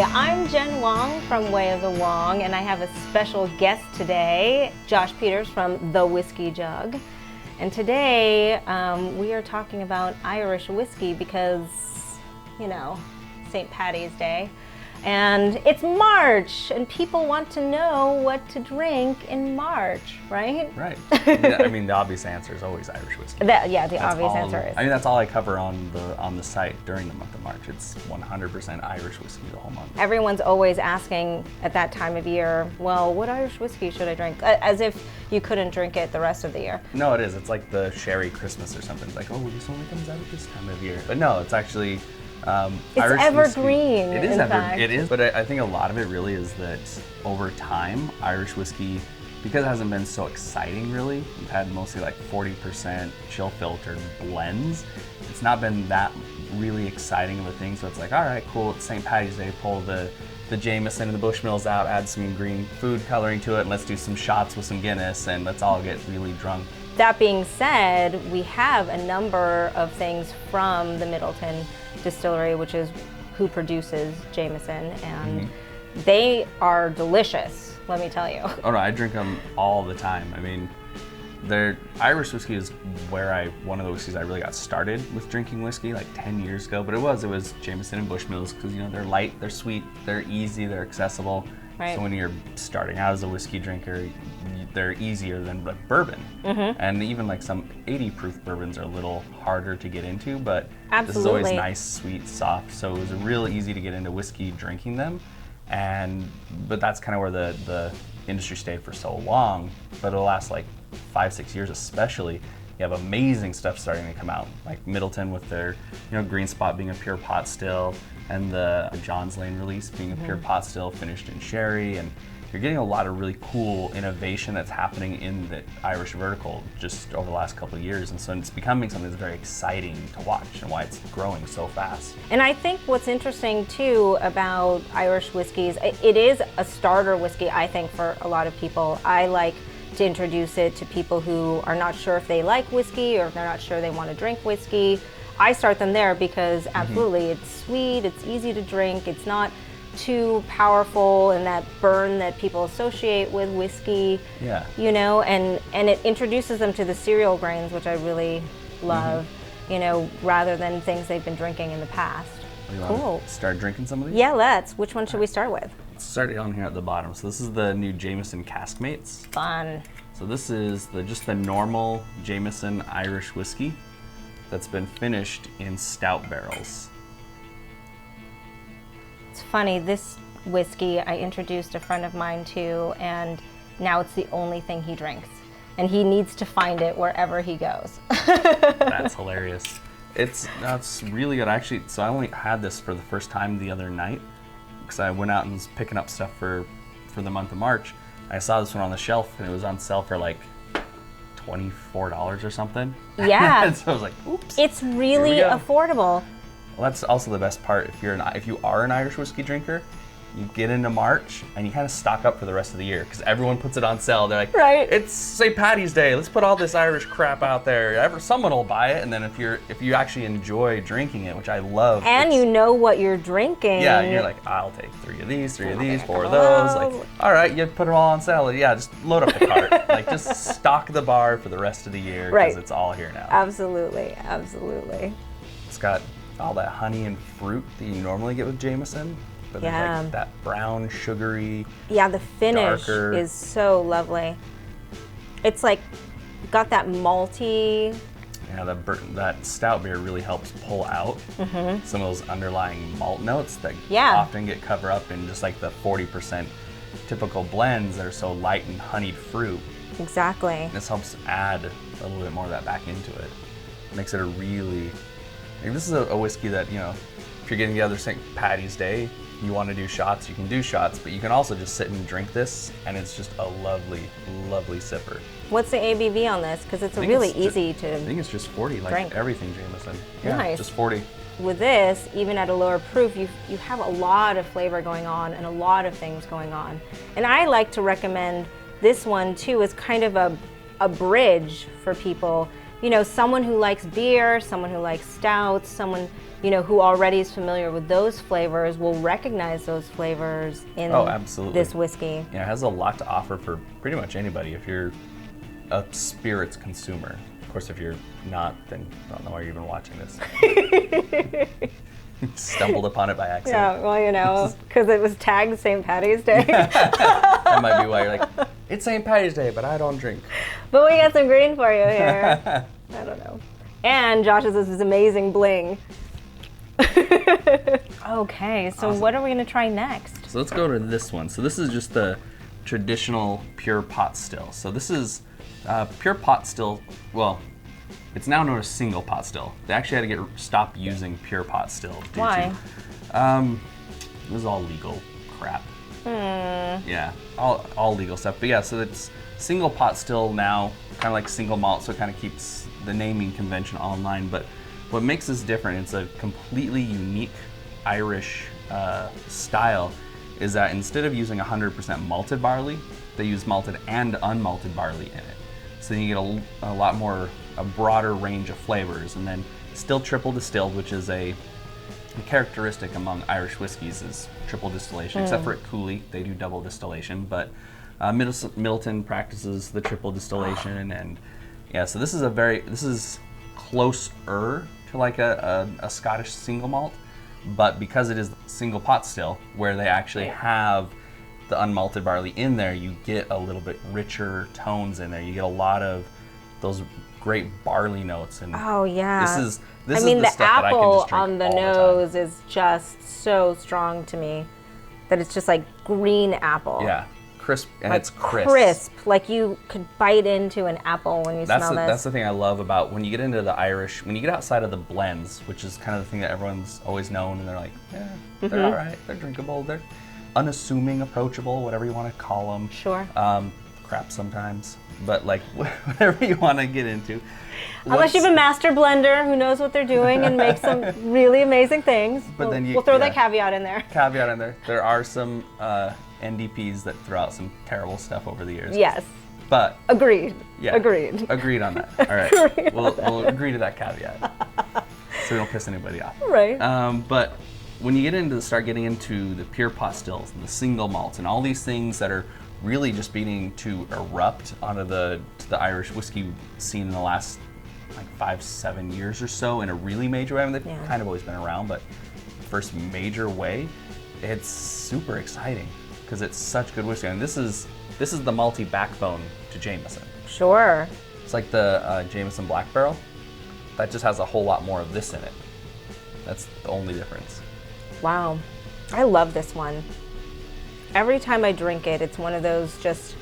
Hi, I'm Jenn Wong from Way of the Wong, and I have a special guest today, Josh Peters from The Whiskey Jug. And today we are talking about Irish whiskey because, you know, St. Paddy's Day. And it's March, and people want to know what to drink in March, right? Right. Yeah, I mean, the obvious answer is always Irish whiskey. The obvious answer is. I mean, that's all I cover on the site during the month of March. It's 100% Irish whiskey the whole month. Everyone's always asking at that time of year, well, what Irish whiskey should I drink? As if you couldn't drink it the rest of the year. No, it is. It's like the sherry Christmas or something. It's like, oh, this only comes out at this time of year. But no, it's actually it's Irish evergreen. Whiskey. It is fact. It is, but I think a lot of it really is that over time, Irish whiskey, because it hasn't been so exciting really, we've had mostly like 40% chill filtered blends. It's not been that really exciting of a thing. So it's like, all right, cool. It's St. Paddy's Day. Pull the Jameson and the Bushmills out, add some green food coloring to it, and let's do some shots with some Guinness, and let's all get really drunk. That being said, we have a number of things from the Middleton distillery, which is who produces Jameson, and they are delicious, let me tell you. Oh no, I drink them all the time. I mean, Irish whiskey is one of the whiskeys I really got started with drinking whiskey like 10 years ago, but it was Jameson and Bushmills because, you know, they're light, they're sweet, they're easy, they're accessible. Right. So when you're starting out as a whiskey drinker, they're easier than like bourbon. And even like some 80 proof bourbons are a little harder to get into, but this is always nice, sweet, soft. So it was real easy to get into whiskey drinking them. But that's kind of where the industry stayed for so long. But it'll last like 5-6 years especially. You have amazing stuff starting to come out, like Middleton with their, you know, Green Spot being a pure pot still, and the John's Lane release being a pure pot still finished in sherry, and you're getting a lot of really cool innovation that's happening in the Irish vertical just over the last couple of years, and so it's becoming something that's very exciting to watch and why it's growing so fast. And I think what's interesting too about Irish whiskeys, it is a starter whiskey, I think, for a lot of people. I like to introduce it to people who are not sure if they like whiskey or if they're not sure they want to drink whiskey. I start them there because absolutely it's sweet, it's easy to drink, it's not too powerful and that burn that people associate with whiskey. Yeah. You know, and it introduces them to the cereal grains, which I really love, you know, rather than things they've been drinking in the past. Cool. Start drinking some of these? Yeah, let's. Which one should we start with? Let's start on here at the bottom. So this is the new Jameson Caskmates. Fun. So this is just the normal Jameson Irish whiskey that's been finished in stout barrels. It's funny, this whiskey I introduced a friend of mine to, and now it's the only thing he drinks. And he needs to find it wherever he goes. That's hilarious. It's really good. Actually, so I only had this for the first time the other night because I went out and was picking up stuff for the month of March. I saw this one on the shelf and it was on sale for like $24 or something. Yeah. And so I was like, oops. It's really affordable. Well, that's also the best part. If you are an Irish whiskey drinker, you get into March and you kind of stock up for the rest of the year because everyone puts it on sale. They're like, right, it's St. Paddy's Day. Let's put all this Irish crap out there. Someone will buy it, and then if you actually enjoy drinking it, which I love, and you know what you're drinking. Yeah, you're like, I'll take 3 of these, 3 of these, 4 of those. Like, all right, you put it all on sale. Yeah, just load up the cart. Like, just stock the bar for the rest of the year because it's all here now. Absolutely, absolutely. It's got all that honey and fruit that you normally get with Jameson. But there's like that brown, sugary, the finish darker. Is so lovely. It's like got that malty. Yeah, that stout beer really helps pull out some of those underlying malt notes that often get covered up in just like the 40% typical blends that are so light and honeyed fruit. Exactly. This helps add a little bit more of that back into it. Makes it this is a whiskey that, you know, if you're getting together St. Paddy's Day, you want to do shots, you can do shots, but you can also just sit and drink this, and it's just a lovely, lovely sipper. What's the ABV on this? Because it's really easy to I think it's just 40, like drink. Everything Jameson. Yeah, nice. Just 40. With this, even at a lower proof, you have a lot of flavor going on and a lot of things going on. And I like to recommend this one too as kind of a bridge for people someone who likes beer, someone who likes stouts, someone, who already is familiar with those flavors will recognize those flavors in this whiskey. Yeah, it has a lot to offer for pretty much anybody if you're a spirits consumer. Of course, if you're not, then I don't know why you're even watching this. Stumbled upon it by accident. Yeah, well, because it was tagged St. Patty's Day. That might be why you're like, it's St. Patty's Day, but I don't drink. But we got some green for you here. I don't know. And Josh's is this amazing bling. Okay, so awesome. What are we going to try next? So let's go to this one. So this is just the traditional pure pot still. So this is pure pot still, well, it's now known as single pot still. They actually had to stop using pure pot still. Why? It was all legal crap. Yeah, all legal stuff. But yeah, so it's single pot still now, kind of like single malt, so it kind of keeps the naming convention online. But what makes this different, it's a completely unique Irish style, is that instead of using 100% malted barley, they use malted and unmalted barley in it. So you get a lot more, a broader range of flavors, and then still triple distilled, which is a characteristic among Irish whiskeys is triple distillation, except for at Cooley, they do double distillation, but Middleton practices the triple distillation, and yeah, so this is closer to like a Scottish single malt, but because it is single pot still, where they actually have the unmalted barley in there, you get a little bit richer tones in there. You get a lot of those great barley notes, and this is the stuff that I can just drink on the nose is just so strong to me that it's just like green apple. Yeah, crisp, and like it's crisp. Crisp, like you could bite into an apple when you smell this. That's the thing I love about when you get into the Irish, when you get outside of the blends, which is kind of the thing that everyone's always known, and they're like, yeah, they're all right, they're drinkable, they're unassuming, approachable, whatever you want to call them. Sure. Crap sometimes, but like whatever you want to get into. Unless you have a master blender who knows what they're doing and makes some really amazing things. But we'll throw that caveat in there. There are some NDPs that throw out some terrible stuff over the years. Yes. But agreed. Yeah. Agreed on that. All right. We'll agree to that caveat, so we don't piss anybody off. Right. But when you start getting into the pure pot stills and the single malts and all these things that are really just beginning to erupt onto the Irish whiskey scene in the last like 5-7 years or so in a really major way. I mean, they've kind of always been around, but first major way, it's super exciting because it's such good whiskey. And this is the malty backbone to Jameson. Sure. It's like the Jameson Black Barrel. That just has a whole lot more of this in it. That's the only difference. Wow. I love this one. Every time I drink it, it's one of those just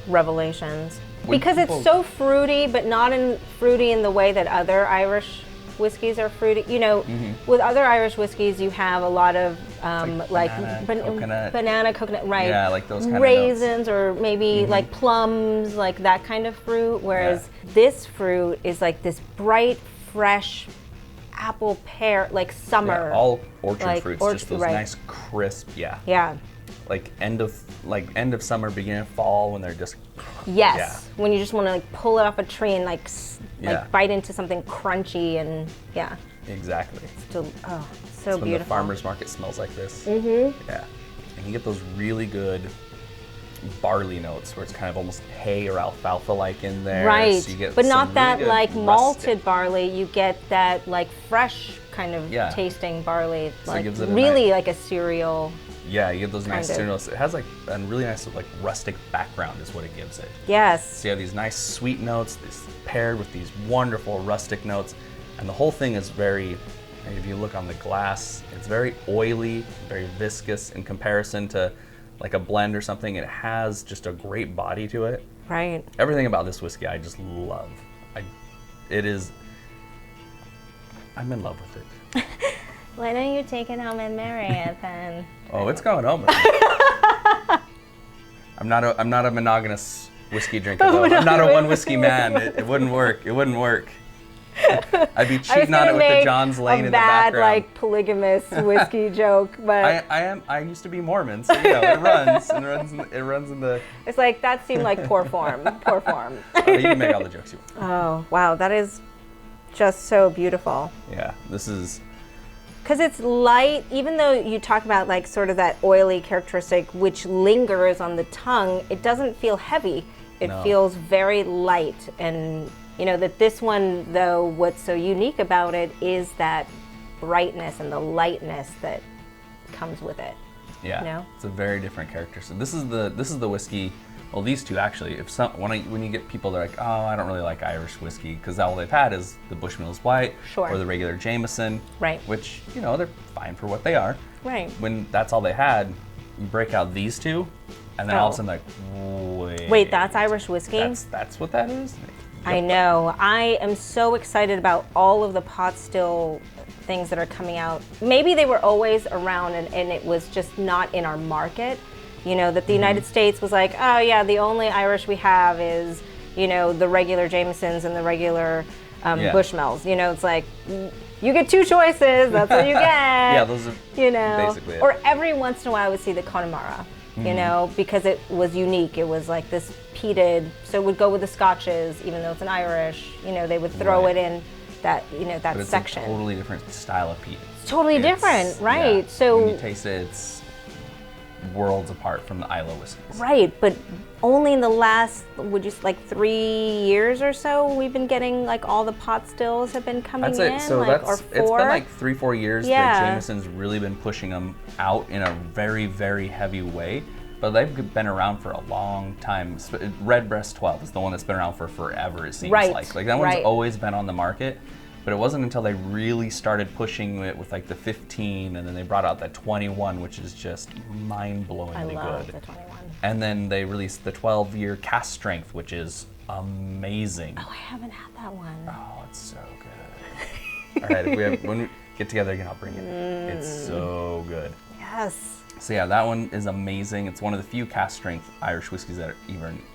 revelations. Because it's so fruity, but not fruity in the way that other Irish whiskeys are fruity. With other Irish whiskeys, you have a lot of banana, coconut, right? Yeah, like those kind raisins, of or maybe like plums, like that kind of fruit. Whereas this fruit is like this bright, fresh apple, pear, like summer. Yeah, all orchard fruits, just those nice crisp. Yeah. Like end of summer, beginning of fall, when they're just. Yes, when you just want to like pull it off a tree and like bite into something crunchy and Exactly. Still, so it's beautiful. When the farmer's market smells like this. Yeah, and you get those really good barley notes where it's kind of almost hay or alfalfa-like in there. Right, so you get but not that really like rustic malted barley. You get that like fresh kind of tasting barley, so like it gives it really like a cereal. Yeah, you get those nice cereals. It has like a really nice like rustic background is what it gives it. Yes. So you have these nice sweet notes, this paired with these wonderful rustic notes, and the whole thing is very, if you look on the glass, it's very oily, very viscous in comparison to like a blend or something. It has just a great body to it. Right. Everything about this whiskey I just love. I'm in love with it. Why don't you take it home and marry it then? Oh, it's going home. I'm not a monogamous whiskey drinker though. I'm not a one whiskey man. It wouldn't work. It wouldn't work. I'd be cheating on it with the John's Lane in the background. Bad, like, polygamous whiskey joke, but I used to be Mormon, so it runs in the. It's like that seemed like poor form. Poor form. You can make all the jokes you want. Oh wow, that is just so beautiful. Yeah, this is. Because it's light, even though you talk about like sort of that oily characteristic which lingers on the tongue, it doesn't feel heavy. It feels very light. And you know that this one, though, what's so unique about it is that brightness and the lightness that comes with it. Yeah, you know? It's a very different character. So this is the whiskey. Well, these two actually. When you get people, they're like, oh, I don't really like Irish whiskey because all they've had is the Bushmills White or the regular Jameson, right? Which they're fine for what they are, right? When that's all they had, you break out these two, and then all of a sudden like, wait, that's Irish whiskey? That's what that is. Yep. I know. I am so excited about all of the pot still things that are coming out. Maybe they were always around, and it was just not in our market. That the United States was like, oh yeah, the only Irish we have is, the regular Jamesons and the regular Bushmills. It's like, you get two choices, that's what you get. Yeah, those are basically it. Or every once in a while I would see the Conemarra, because it was unique. It was like this peated, so it would go with the scotches, even though it's an Irish, they would throw it in that, that but it's section. It's a totally different style of peat. It's totally different, right? Yeah, so when you taste it, it's worlds apart from the Islay whiskeys. Right, but only in the last, 3 years or so, we've been getting like all the pot stills have been coming in. That's it. So or 4. It's been like 3-4 years that Jameson's really been pushing them out in a very, very heavy way. But they've been around for a long time. Redbreast 12 is the one that's been around for forever, it seems like. Like that one's always been on the market. But it wasn't until they really started pushing it with like the 15, and then they brought out the 21, which is just mind-blowingly good. I love the 21. And then they released the 12-year cask strength, which is amazing. Oh, I haven't had that one. Oh, it's so good. All right, when we get together again, I'll bring it. It's so good. Yes. So yeah, that one is amazing. It's one of the few cask strength Irish whiskeys that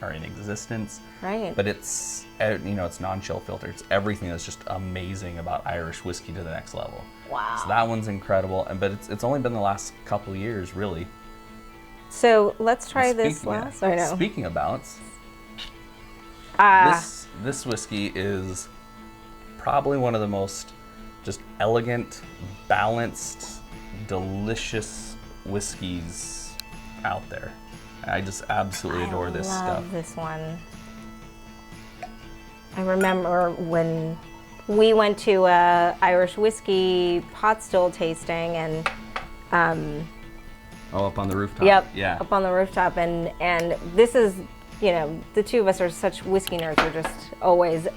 are in existence. Right. But it's it's non-chill filter. It's everything that's just amazing about Irish whiskey to the next level. Wow. So that one's incredible, but it's only been the last couple of years really. So let's try this last. I know. Speaking of balance, this whiskey is probably one of the most just elegant, balanced, delicious whiskeys out there. I just absolutely adore this stuff. I love this one. I remember when we went to a Irish whiskey pot still tasting and up on the rooftop. Yep. Yeah. Up on the rooftop and this is, the two of us are such whiskey nerds. We're just always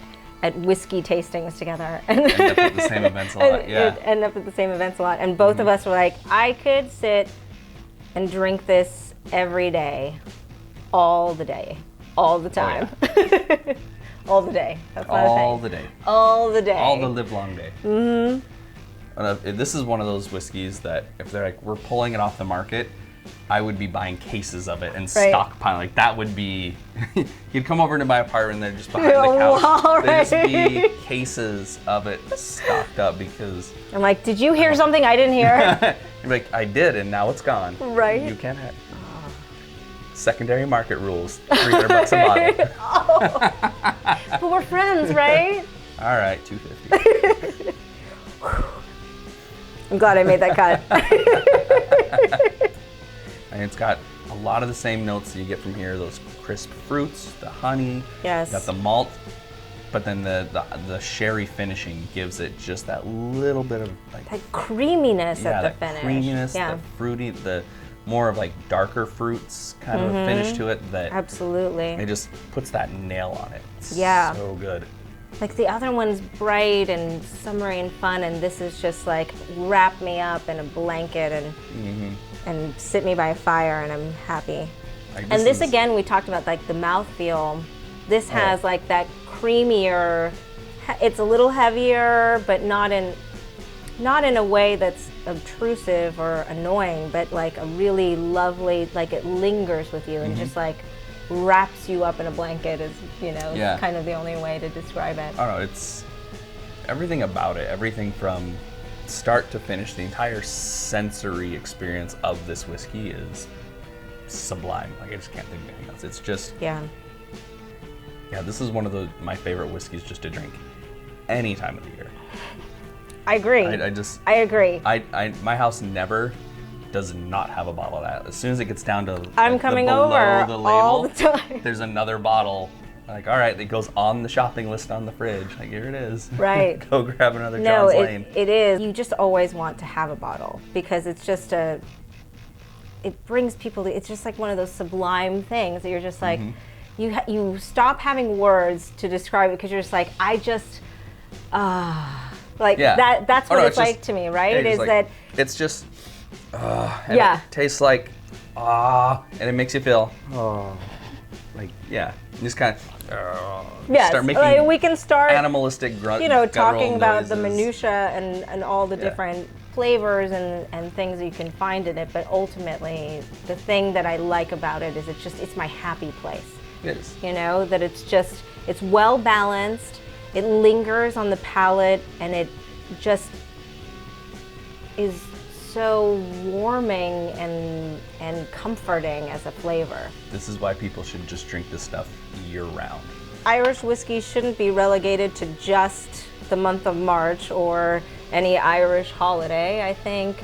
at whiskey tastings together. And end up at the same events a lot, yeah. End up at the same events a lot. And both of us were like, I could sit and drink this every day, all the day, all the time. Oh, yeah. All the day. That's not all the day. All the day. All the live long day. Mm-hmm. This is one of those whiskeys that if they're like, we're pulling it off the market, I would be buying cases of it and stockpiling. Like that would be, you'd come over to my apartment and they're just behind the couch. There'd just be cases of it stocked up because. I'm like, did you hear something I didn't hear? You're like, I did and now it's gone. Right. You can't have. Secondary market rules, $300 a bottle. But we're friends, right? All right, $250. I'm glad I made that cut. And it's got a lot of the same notes that you get from here, those crisp fruits, the honey, yes. Got the malt, but then the sherry finishing gives it just that little bit of like that creaminess at the finish. Creaminess, the fruity, the more of like darker fruits kind of a finish to it that absolutely. It just puts that nail on it. It's so good. Like the other one's bright and summery and fun, and this is just like wrap me up in a blanket and sit me by a fire, and I'm happy. Like this again, we talked about like the mouthfeel. This has like that creamier. It's a little heavier, but not in a way that's obtrusive or annoying, but like a really lovely, like it lingers with you and just like wraps you up in a blanket is, kind of the only way to describe it. I don't know, everything about it, everything from start to finish, the entire sensory experience of this whiskey is sublime. Like, I just can't think of anything else. It's just, yeah, this is one of my favorite whiskeys just to drink any time of the year. I agree. I agree. My house never does not have a bottle of that. As soon as it gets down to I'm coming over the label, all the time. There's another bottle. Like, all right, it goes on the shopping list on the fridge. Like, here it is. Right. Go grab another John's Lane. It is. You just always want to have a bottle because it's just it brings people, it's just like one of those sublime things that you're just like, you stop having words to describe it because you're just like, that's what it's like to me, right? Is that it's just, it tastes like, and it makes you feel, just kind of, start making we can start animalistic talking about noises. the minutia and all the different flavors and things that you can find in it, but ultimately the thing that I like about it is it's my happy place. It is. That it's well balanced, it lingers on the palate, and it just is so warming and comforting as a flavor. This is why people should just drink this stuff year-round. Irish whiskey shouldn't be relegated to just the month of March or any Irish holiday. I think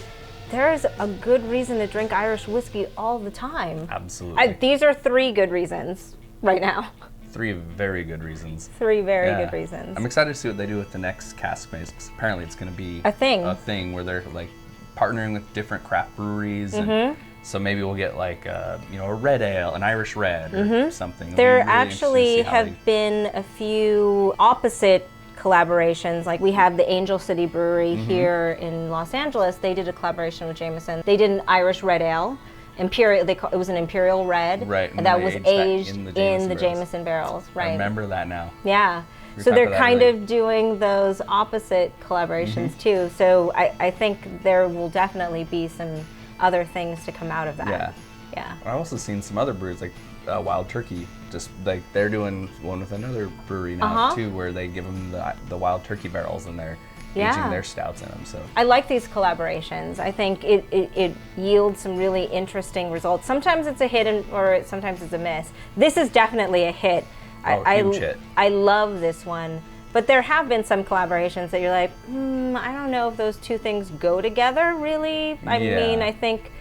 there's a good reason to drink Irish whiskey all the time. Absolutely. These are 3 good reasons right now. 3 very good reasons. 3 very good reasons. I'm excited to see what they do with the next Caskmates, because apparently it's going to be a thing where they're like partnering with different craft breweries, and so maybe we'll get like a red ale, an Irish red, or something. There really actually have been a few opposite collaborations. Like we have the Angel City Brewery here in Los Angeles. They did a collaboration with Jameson. They did an Irish red ale. It was an imperial red, right? And that was aged in the Jameson barrels, right? I remember that now. Yeah. So they're kind of doing those opposite collaborations too. So I think there will definitely be some other things to come out of that. Yeah. I've also seen some other breweries like Wild Turkey. Just like they're doing one with another brewery now too, where they give them the Wild Turkey barrels and they're aging their stouts in them. So I like these collaborations. I think it yields some really interesting results. Sometimes it's a hit or sometimes it's a miss. This is definitely a hit. Huge hit. I love this one. But there have been some collaborations that you're like, I don't know if those two things go together, really. I mean, I think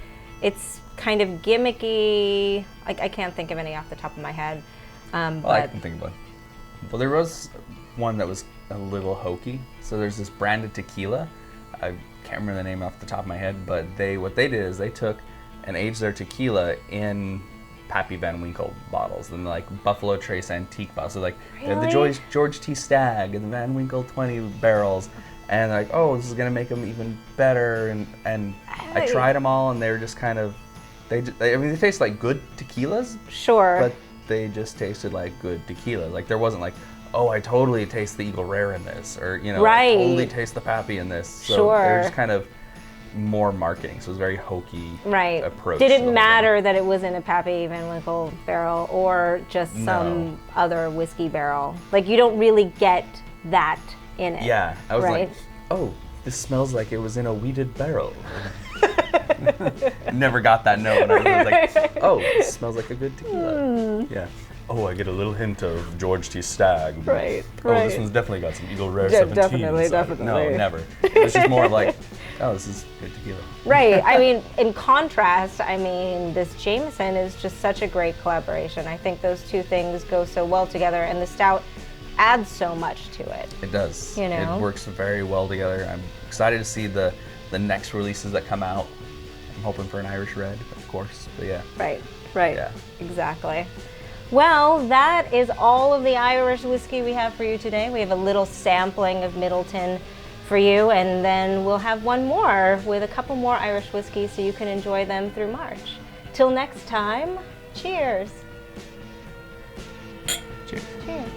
it's kind of gimmicky. I can't think of any off the top of my head. I can think of one. Well, there was one that was a little hokey. So there's this branded tequila. I can't remember the name off the top of my head, but what they did is they took and aged their tequila in Pappy Van Winkle bottles and like Buffalo Trace antique bottles. So like they had the George T. Stagg and the Van Winkle 20 barrels, and like, this is gonna make them even better. And I tried them all, and they were just kind of they taste like good tequilas. Sure. But they just tasted like good tequila. Like there wasn't like, I totally taste the Eagle Rare in this, or I totally taste the Pappy in this. So they're just kind of more marketing, so it was very hokey approach. Did it matter that it was in a Pappy Van Winkle barrel or just some other whiskey barrel? Like you don't really get that in it. Yeah, I was like, this smells like it was in a wheated barrel. Never got that note, but I was like, it smells like a good tequila. Yeah. I get a little hint of George T. Stagg. Right. This one's definitely got some Eagle Rare 17s. Definitely. No, never. It's just more of like, this is good tequila. Right. I mean, in contrast, this Jameson is just such a great collaboration. I think those two things go so well together, and the Stout adds so much to it. It does. It works very well together. I'm excited to see the next releases that come out. I'm hoping for an Irish Red, of course. But yeah. Right. Yeah. Exactly. Well, that is all of the Irish whiskey we have for you today. We have a little sampling of Middleton for you, and then we'll have one more with a couple more Irish whiskeys so you can enjoy them through March. Till next time, cheers. Cheers. Cheers.